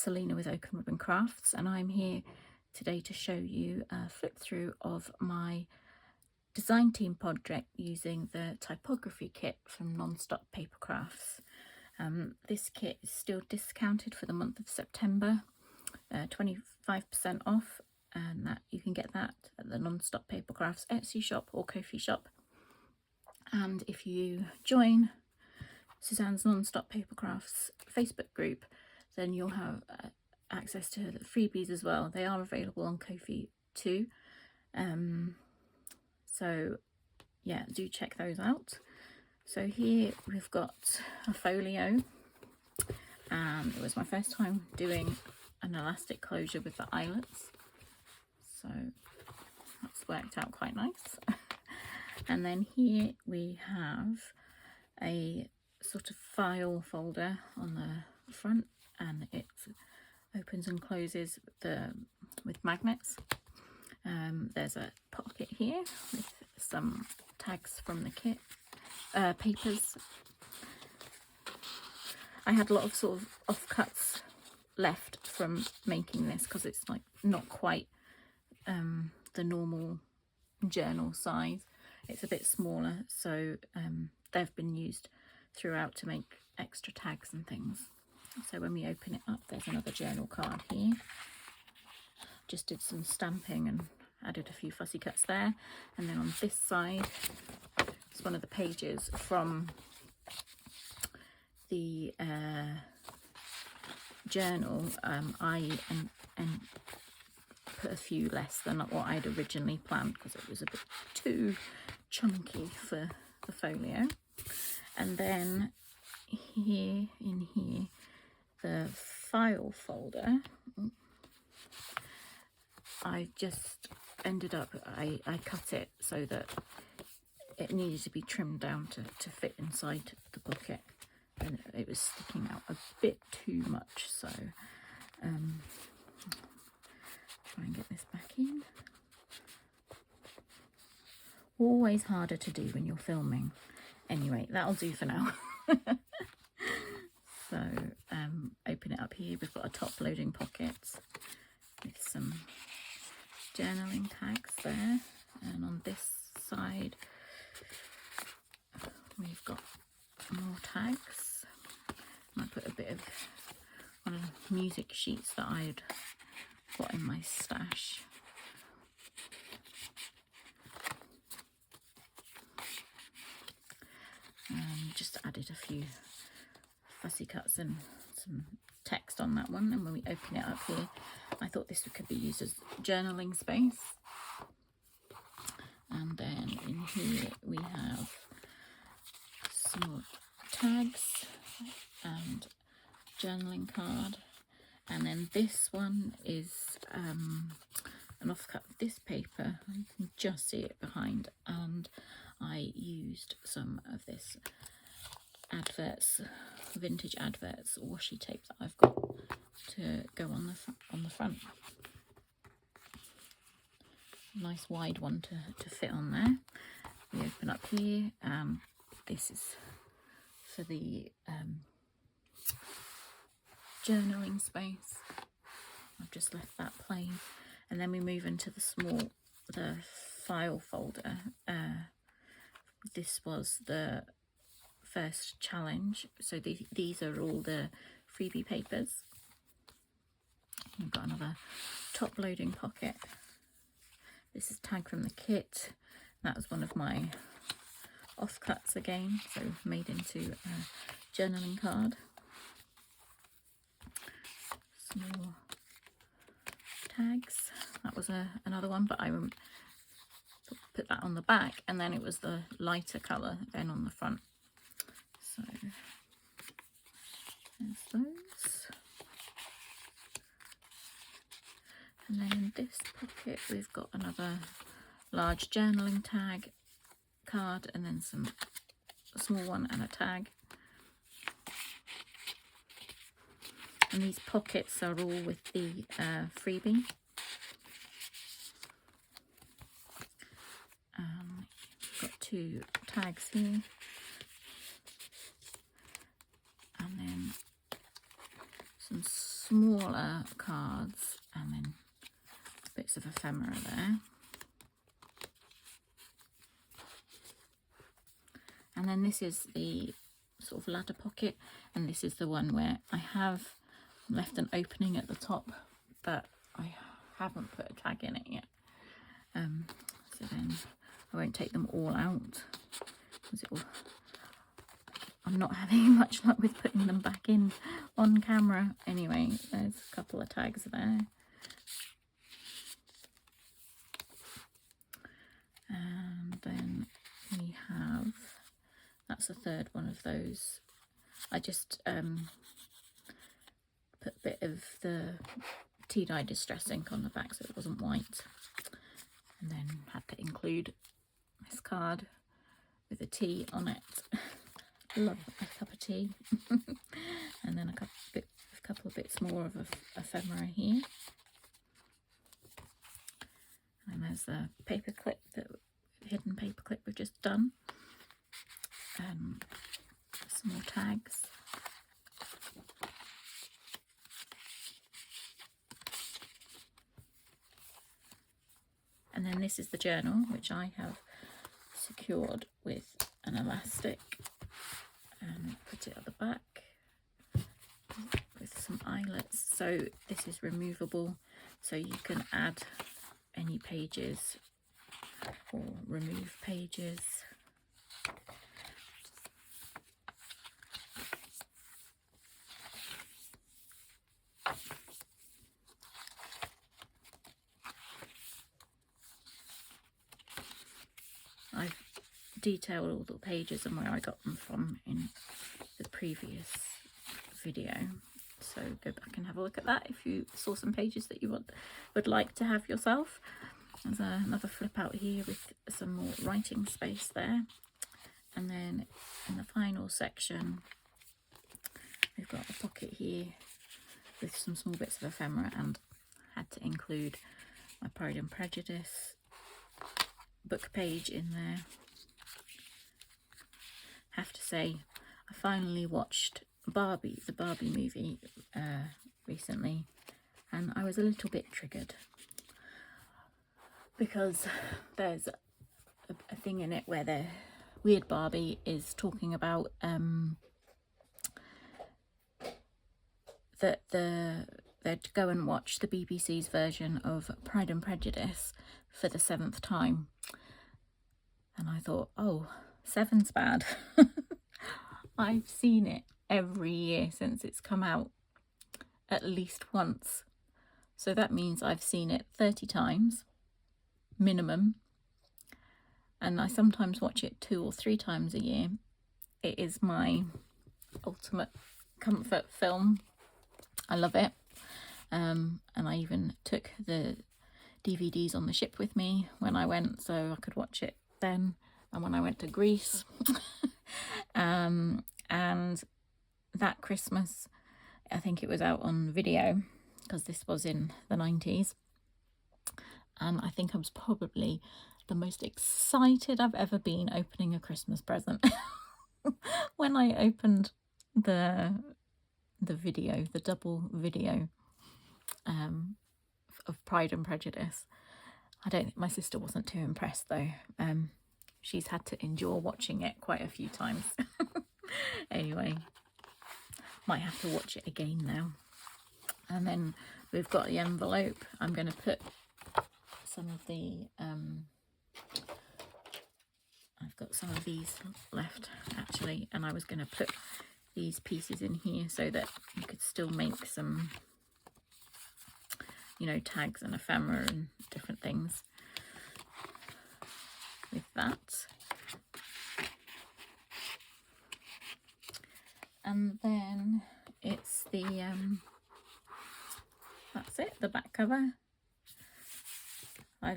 Selena with Oaken Ribbon Crafts, and I'm here today to show you a flip through of my design team project using the typography kit from Nonstop Papercrafts. This kit is still discounted for the month of September, 25% off, and that you can get that at the Nonstop Papercrafts Etsy shop or Ko-fi shop. And if you join Suzanne's Nonstop Papercrafts Facebook group, then you'll have access to the freebies as well. They are available on Ko-fi too. So yeah, do check those out. So here we've got a folio, and it was my first time doing an elastic closure with the eyelets, so that's worked out quite nice. And then here we have a sort of file folder on the front, and it opens and closes with magnets. There's a pocket here with some tags from the kit, papers. I had a lot of sort of offcuts left from making this because it's like not quite the normal journal size. It's a bit smaller, so they've been used throughout to make extra tags and things. So when we open it up, there's another journal card here. Just did some stamping and added a few fussy cuts there. And then on this side, it's one of the pages from the journal. I put a few less than what I'd originally planned because it was a bit too chunky for the folio. And then here, the file folder, I just ended up, I cut it so that it needed to be trimmed down to fit inside the pocket, and it was sticking out a bit too much, so try and get this back in. Always harder to do when you're filming. Anyway, that'll do for now. So open it up here. We've got a top loading pocket with some journaling tags there, and on this side we've got more tags. I put a bit of one of the music sheets that I'd got in my stash. Just added a few fussy cuts and some text on that one. And when we open it up here, I thought this could be used as journaling space. And then in here we have some more tags and journaling card. And then this one is an offcut of this paper. You can just see it behind, and I used some of this adverts, vintage adverts washi tape that I've got to go on the front. Nice wide one to fit on there. We open up here. This is for the journaling space. I've just left that plain, and then we move into the file folder. This was the first challenge, so these are all the freebie papers. We've got another top loading pocket. This is tag from the kit. That was one of my offcuts again, so made into a journaling card. Some more tags. That was another one, but I put that on the back, and then it was the lighter colour then on the front. So there's those. And then in this pocket we've got another large journaling tag card, and then a small one and a tag. And these pockets are all with the freebie. Got two tags here, and then some smaller cards and then bits of ephemera there. And then this is the sort of ladder pocket, and this is the one where I have left an opening at the top, but I haven't put a tag in it yet. So then I won't take them all out, because I'm not having much luck with putting them back in on camera. Anyway, there's a couple of tags there. And then we have, that's the third one of those. I just put a bit of the tea dye distress ink on the back so it wasn't white, and then had to include this card with a tea on it. Love a cup of tea. And then a couple of bits more of ephemera here. And there's the paper clip, the hidden paper clip we've just done. Some more tags. And then this is the journal, which I have secured with an elastic and put it at the back with some eyelets. So this is removable, so you can add any pages or remove pages. I've detailed all the pages and where I got them from in the previous video, so go back and have a look at that if you saw some pages that you would like to have yourself. There's another flip out here with some more writing space there, and then in the final section we've got a pocket here with some small bits of ephemera, and had to include my Pride and Prejudice book page in there. Have to say, I finally watched Barbie, the Barbie movie, recently, and I was a little bit triggered because there's a thing in it where the weird Barbie is talking about that they'd go and watch the BBC's version of Pride and Prejudice for the 7th time. And I thought, oh, 7's bad. I've seen it every year since it's come out, at least once. So that means I've seen it 30 times, minimum. And I sometimes watch it 2 or 3 times a year. It is my ultimate comfort film. I love it. And I even took the DVDs on the ship with me when I went, so I could watch it then, and when I went to Greece. And that Christmas, I think it was out on video, because this was in the 90s, and I think I was probably the most excited I've ever been opening a Christmas present. When I opened the video, the double video of Pride and Prejudice, I don't think my sister wasn't too impressed though. She's had to endure watching it quite a few times. Anyway, might have to watch it again now. And then we've got the envelope. I'm going to put some of the I've got some of these left actually, and I was going to put these pieces in here so that you could still make some, you know, tags and ephemera and different things with that. And then it's the that's it, the back cover. I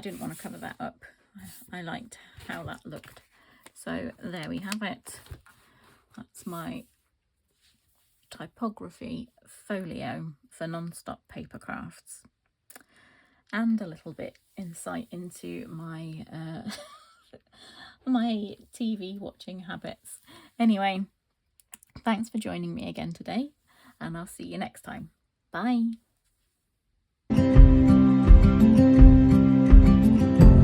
didn't want to cover that up. I liked how that looked, so there we have it. That's my typography folio for Nonstop Papercrafts, and a little bit insight into my my TV watching habits. Anyway, thanks for joining me again today, and I'll see you next time. Bye.